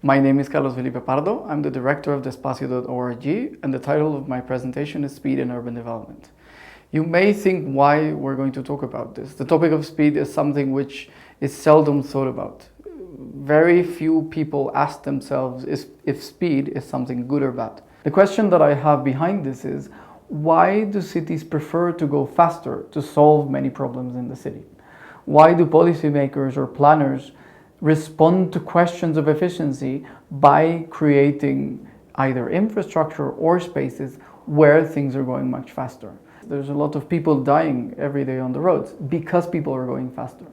My name is Carlosfelipe Pardo. I'm the director of Despacio.org, and the title of my presentation is Speed in Urban Development. You may think why we're going to talk about this. The topic of speed is something which is seldom thought about. Very few people ask themselves if speed is something good or bad. The question that I have behind this is, why do cities prefer to go faster to solve many problems in the city? Why do policymakers or planners respond to questions of efficiency by creating either infrastructure or spaces where things are going much faster? There's a lot of people dying every day on the roads because people are going faster.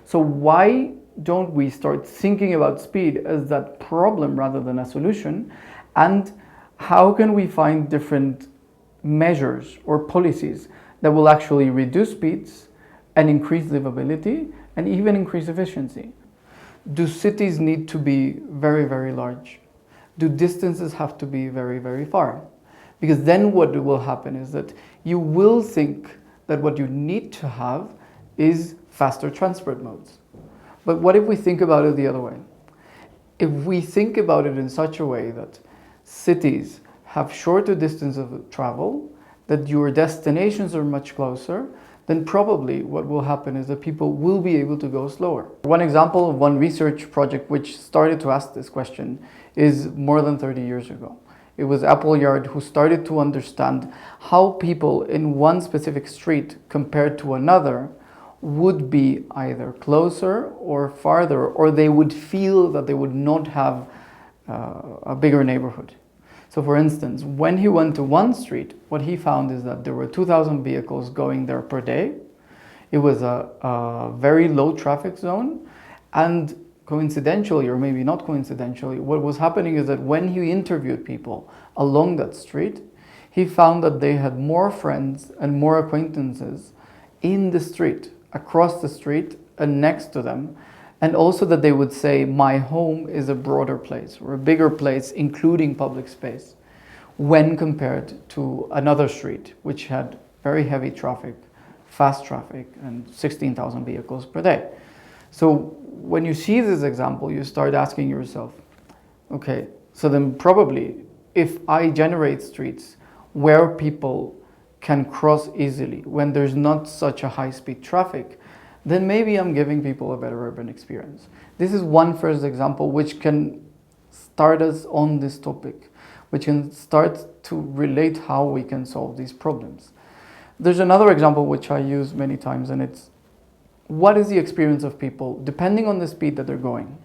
So why don't we start thinking about speed as that problem rather than a solution? And how can we find different measures or policies that will actually reduce speeds and increase livability and even increase efficiency? Do cities need to be very, very large? Do distances have to be very, very far? Because then what will happen is that you will think that what you need to have is faster transport modes. But what if we think about it the other way? If we think about it in such a way that cities have shorter distance of travel, that your destinations are much closer, then probably what will happen is that people will be able to go slower. One example of one research project which started to ask this question is more than 30 years ago. It was Appleyard who started to understand how people in one specific street compared to another would be either closer or farther, or they would feel that they would not have a bigger neighborhood. So for instance, when he went to one street, what he found is that there were 2,000 vehicles going there per day. It was a very low traffic zone, and coincidentally, or maybe not coincidentally, what was happening is that when he interviewed people along that street, he found that they had more friends and more acquaintances in the street, across the street and next to them, and also that they would say, my home is a broader place or a bigger place, including public space, when compared to another street, which had very heavy traffic, fast traffic, and 16,000 vehicles per day. So when you see this example, you start asking yourself, okay, so then probably if I generate streets where people can cross easily, when there's not such a high-speed traffic, then maybe I'm giving people a better urban experience. This is one first example which can start us on this topic, which can start to relate how we can solve these problems. There's another example which I use many times, and it's what is the experience of people depending on the speed that they're going.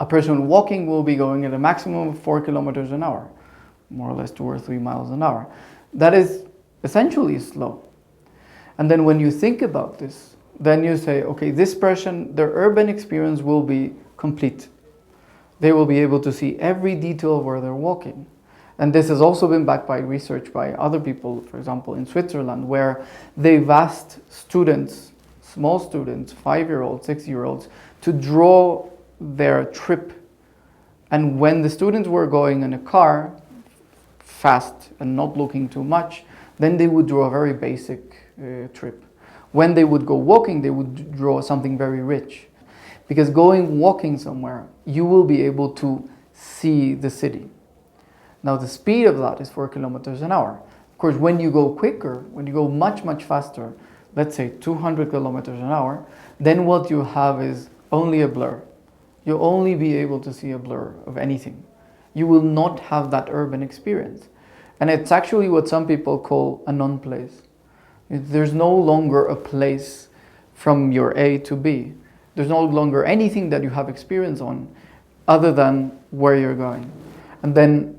A person walking will be going at a maximum of 4 kilometers an hour, more or less 2 or 3 miles an hour. That is essentially slow. And then when you think about this, then you say, okay, this person, their urban experience will be complete. They will be able to see every detail of where they're walking. And this has also been backed by research by other people, for example, in Switzerland, where they've asked students, small students, 5-year-olds, 6-year-olds, to draw their trip. And when the students were going in a car, fast and not looking too much, then they would draw a very basic trip. When they would go walking, they would draw something very rich. Because going walking somewhere, you will be able to see the city. Now the speed of that is 4 kilometers an hour. Of course, when you go quicker, when you go much, much faster, let's say 200 kilometers an hour, then what you have is only a blur. You'll only be able to see a blur of anything. You will not have that urban experience. And it's actually what some people call a non-place. There's no longer a place from your A to B. There's no longer anything that you have experience on other than where you're going. And then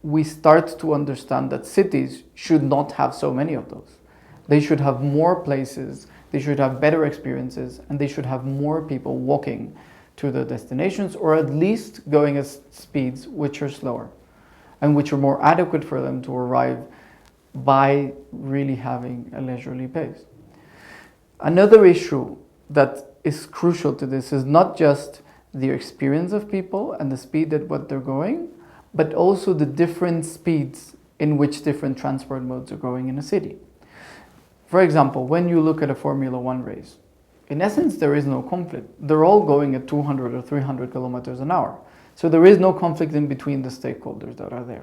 we start to understand that cities should not have so many of those. They should have more places, they should have better experiences, and they should have more people walking to the destinations, or at least going at speeds which are slower and which are more adequate for them to arrive by really having a leisurely pace. Another issue that is crucial to this is not just the experience of people and the speed at what they're going, but also the different speeds in which different transport modes are going in a city. For example, when you look at a Formula One race, in essence there is no conflict. They're all going at 200 or 300 kilometers an hour. So there is no conflict in between the stakeholders that are there.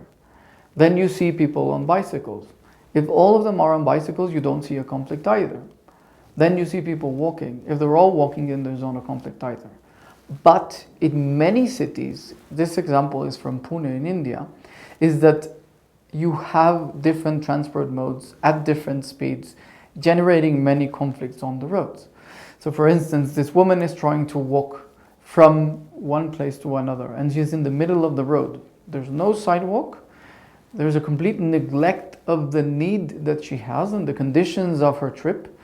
Then you see people on bicycles. If all of them are on bicycles, you don't see a conflict either. Then you see people walking. If they're all walking, then there's not a conflict either. But in many cities, this example is from Pune in India, is that you have different transport modes at different speeds, generating many conflicts on the roads. So for instance, this woman is trying to walk from one place to another, and she's in the middle of the road. There's no sidewalk. There's a complete neglect of the need that she has and the conditions of her trip,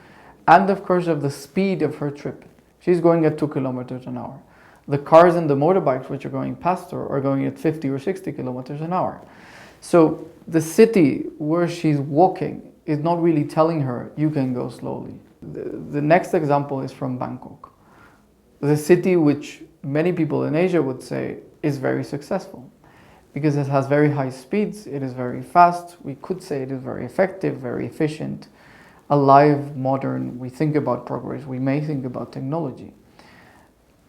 and of course of the speed of her trip. She's going at 2 kilometers an hour. The cars and the motorbikes which are going past her are going at 50 or 60 kilometers an hour. So the city where she's walking is not really telling her, you can go slowly. The next example is from Bangkok. The city which many people in Asia would say is very successful, because it has very high speeds, it is very fast, we could say it is very effective, very efficient, alive, modern. We think about progress, we may think about technology.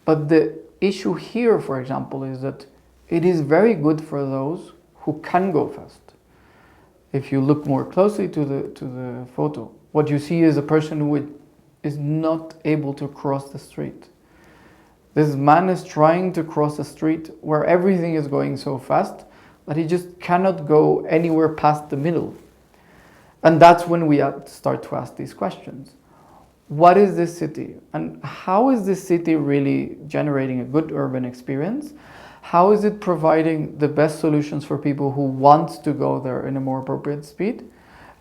But the issue here, for example, is that it is very good for those who can go fast. If you look more closely to the photo, what you see is a person who is not able to cross the street. This man is trying to cross a street where everything is going so fast that he just cannot go anywhere past the middle. And that's when we start to ask these questions. What is this city? And how is this city really generating a good urban experience? How is it providing the best solutions for people who want to go there in a more appropriate speed?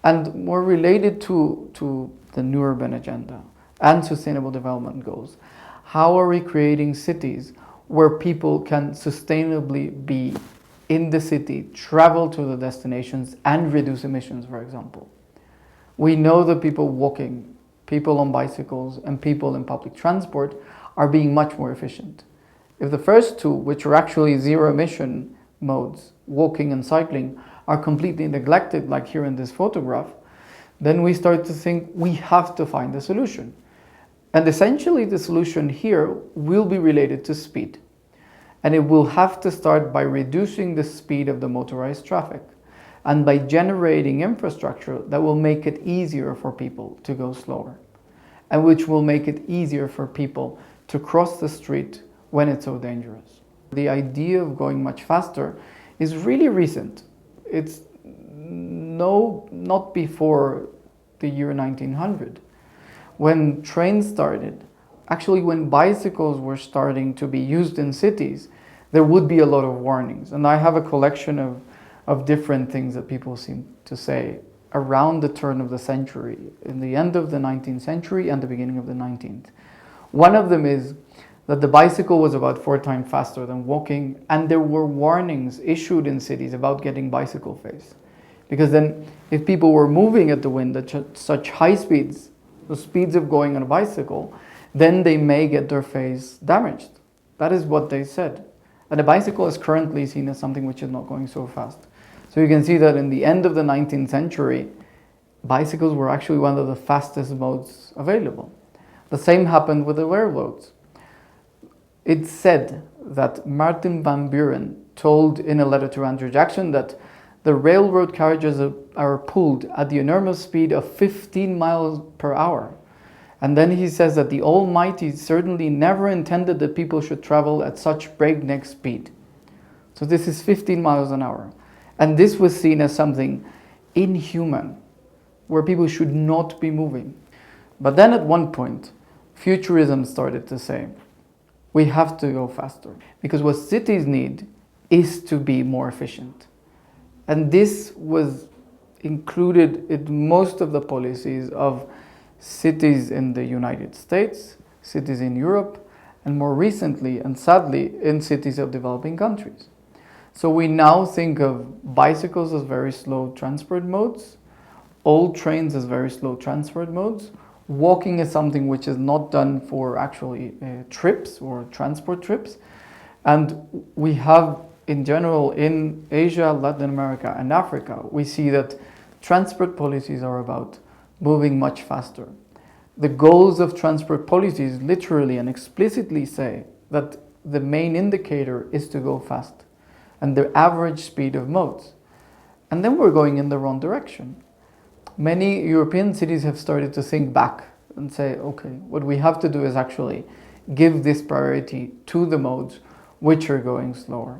And more related to the new urban agenda and sustainable development goals. How are we creating cities where people can sustainably be in the city, travel to the destinations, and reduce emissions, for example? We know that people walking, people on bicycles, and people in public transport are being much more efficient. If the first two, which are actually zero emission modes, walking and cycling, are completely neglected, like here in this photograph, then we start to think we have to find a solution. And essentially the solution here will be related to speed. And it will have to start by reducing the speed of the motorized traffic and by generating infrastructure that will make it easier for people to go slower, and which will make it easier for people to cross the street when it's so dangerous. The idea of going much faster is really recent. It's not before the year 1900. When trains started, actually when bicycles were starting to be used in cities, there would be a lot of warnings. And I have a collection of different things that people seem to say around the turn of the century, in the end of the 19th century and the beginning of the 19th. One of them is that the bicycle was about 4 times faster than walking, and there were warnings issued in cities about getting bicycle face. Because then if people were moving at the wind at such high speeds, the speeds of going on a bicycle, then they may get their face damaged. That is what they said. And a bicycle is currently seen as something which is not going so fast. So you can see that in the end of the 19th century, bicycles were actually one of the fastest modes available. The same happened with the railroads. It's said that Martin van Buren told in a letter to Andrew Jackson that the railroad carriages are pulled at the enormous speed of 15 miles per hour. And then he says that the Almighty certainly never intended that people should travel at such breakneck speed. So this is 15 miles an hour. And this was seen as something inhuman, where people should not be moving. But then at one point, futurism started to say, we have to go faster, because what cities need is to be more efficient. And this was included in most of the policies of cities in the United States, cities in Europe, and more recently, and sadly, in cities of developing countries. So we now think of bicycles as very slow transport modes, old trains as very slow transport modes, walking is something which is not done for actually trips or transport trips. And we have, in general, in Asia, Latin America, and Africa, we see that transport policies are about moving much faster. The goals of transport policies literally and explicitly say that the main indicator is to go fast and the average speed of modes. And then we're going in the wrong direction. Many European cities have started to think back and say, okay, what we have to do is actually give this priority to the modes which are going slower.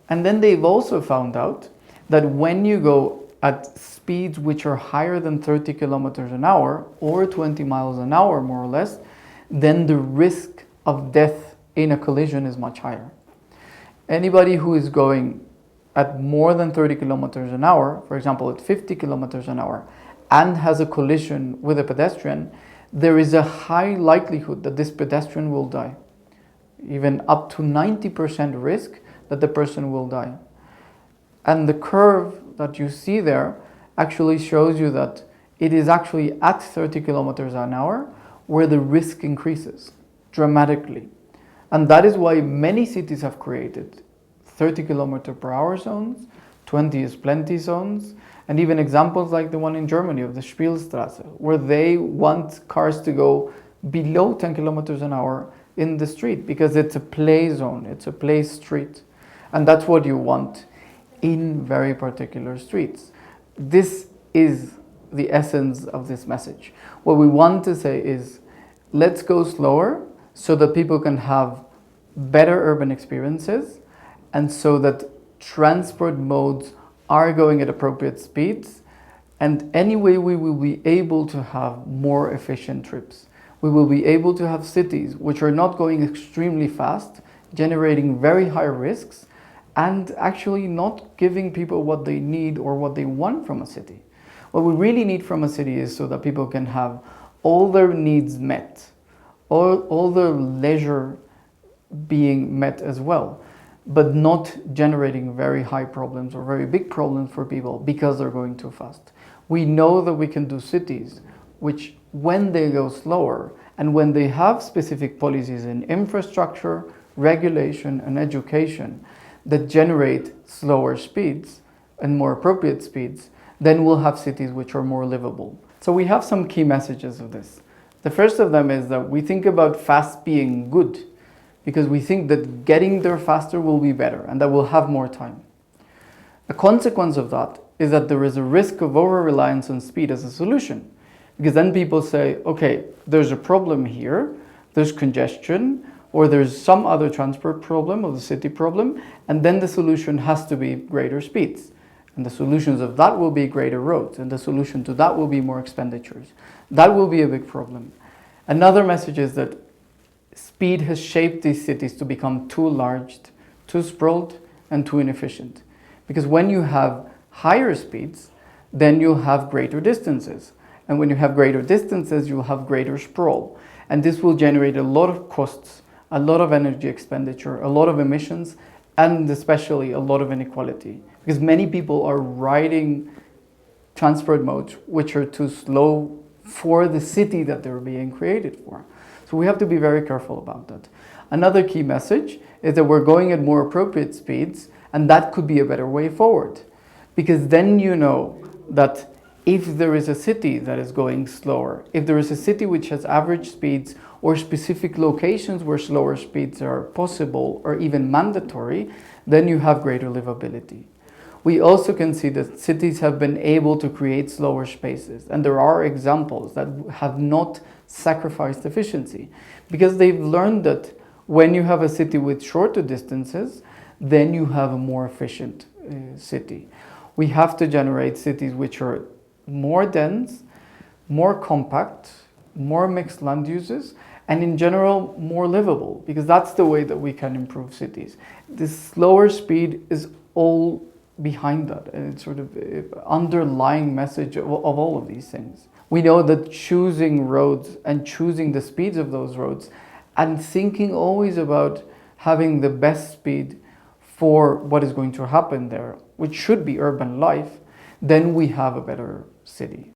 And then they've also found out that when you go at speeds which are higher than 30 kilometers an hour or 20 miles an hour, more or less, then the risk of death in a collision is much higher. Anybody who is going at more than 30 kilometers an hour, for example, at 50 kilometers an hour, and has a collision with a pedestrian, there is a high likelihood that this pedestrian will die. Even up to 90% risk that the person will die. And the curve that you see there actually shows you that it is actually at 30 kilometers an hour where the risk increases dramatically. And that is why many cities have created 30 kilometer per hour zones, 20 is plenty zones, and even examples like the one in Germany of the Spielstraße, where they want cars to go below 10 kilometers an hour in the street because it's a play zone, it's a play street. And that's what you want in very particular streets. This is the essence of this message. What we want to say is, let's go slower so that people can have better urban experiences and so that transport modes are going at appropriate speeds, and anyway we will be able to have more efficient trips. We will be able to have cities which are not going extremely fast, generating very high risks, and actually not giving people what they need or what they want from a city. What we really need from a city is so that people can have all their needs met, all their leisure being met as well, but not generating very high problems or very big problems for people because they're going too fast. We know that we can do cities which, when they go slower and when they have specific policies in infrastructure, regulation and education that generate slower speeds and more appropriate speeds, then we'll have cities which are more livable. So we have some key messages of this. The first of them is that we think about fast being good because we think that getting there faster will be better and that we'll have more time. A consequence of that is that there is a risk of over-reliance on speed as a solution, because then people say, okay, there's a problem here, there's congestion, or there's some other transport problem or the city problem, and then the solution has to be greater speeds. And the solutions of that will be greater roads, and the solution to that will be more expenditures. That will be a big problem. Another message is that speed has shaped these cities to become too large, too sprawled, and too inefficient. Because when you have higher speeds, then you'll have greater distances. And when you have greater distances, you'll have greater sprawl. And this will generate a lot of costs, a lot of energy expenditure, a lot of emissions, and especially a lot of inequality. Because many people are riding transport modes which are too slow for the city that they're being created for. So we have to be very careful about that. Another key message is that we're going at more appropriate speeds, and that could be a better way forward. Because then you know that if there is a city that is going slower, if there is a city which has average speeds or specific locations where slower speeds are possible or even mandatory, then you have greater livability. We also can see that cities have been able to create slower spaces, and there are examples that have not sacrificed efficiency because they've learned that when you have a city with shorter distances, then you have a more efficient city. We have to generate cities which are more dense, more compact, more mixed land uses, and in general more livable, because that's the way that we can improve cities. This slower speed is all behind that, and it's sort of underlying message of all of these things. We know that choosing roads and choosing the speeds of those roads and thinking always about having the best speed for what is going to happen there, which should be urban life, then we have a better city.